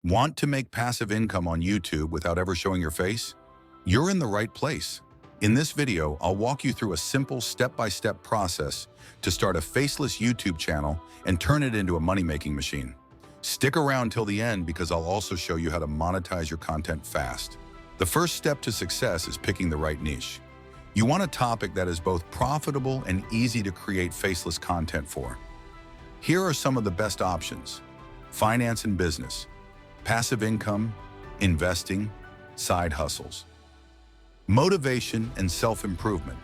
Want to make passive income on YouTube without ever showing your face? You're in the right place. In this video, I'll walk you through a simple step-by-step process to start a faceless YouTube channel and turn it into a money-making machine. Stick around till the end because I'll also show you how to monetize your content fast. The first step to success is picking the right niche. You want a topic that is both profitable and easy to create faceless content for. Here are some of the best options: finance and business, passive income, investing, side hustles, motivation and self-improvement,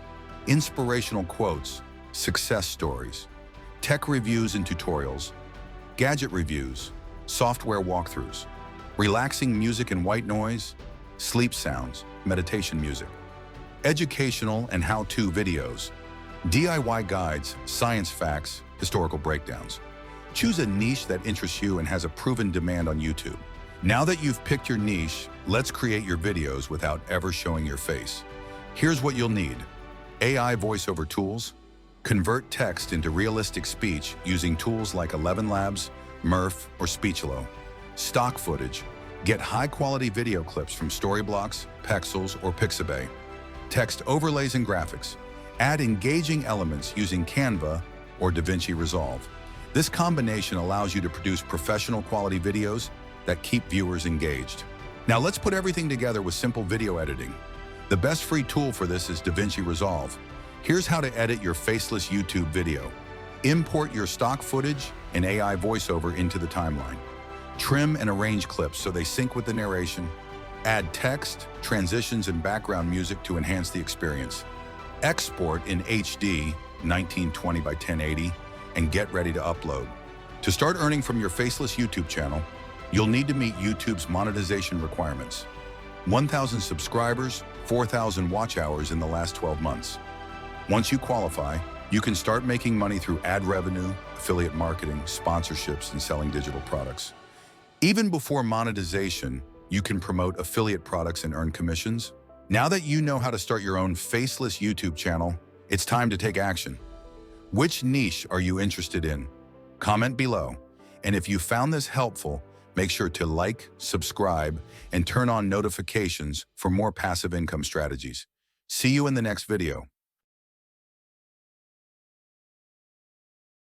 inspirational quotes, success stories, tech reviews and tutorials, gadget reviews, software walkthroughs, relaxing music and white noise, sleep sounds, meditation music, educational and how-to videos, DIY guides, science facts, historical breakdowns. Choose a niche that interests you and has a proven demand on YouTube. Now that you've picked your niche, let's create your videos without ever showing your face. Here's what you'll need: AI voiceover tools. Convert text into realistic speech using tools like 11 Labs, Murph, or Speechelo. Stock footage. Get high-quality video clips from Storyblocks, Pexels, or Pixabay. Text overlays and graphics. Add engaging elements using Canva or DaVinci Resolve. This combination allows you to produce professional quality videos that keep viewers engaged. Now let's put everything together with simple video editing. The best free tool for this is DaVinci Resolve. Here's how to edit your faceless YouTube video. Import your stock footage and AI voiceover into the timeline. Trim and arrange clips so they sync with the narration. Add text, transitions, and background music to enhance the experience. Export in HD 1920 by 1080 and get ready to upload. To start earning from your faceless YouTube channel, you'll need to meet YouTube's monetization requirements: 1,000 subscribers, 4,000 watch hours in the last 12 months. Once you qualify, you can start making money through ad revenue, affiliate marketing, sponsorships, and selling digital products. Even before monetization, you can promote affiliate products and earn commissions. Now that you know how to start your own faceless YouTube channel, it's time to take action. Which niche are you interested in? Comment below. And if you found this helpful, make sure to like, subscribe, and turn on notifications for more passive income strategies. See you in the next video.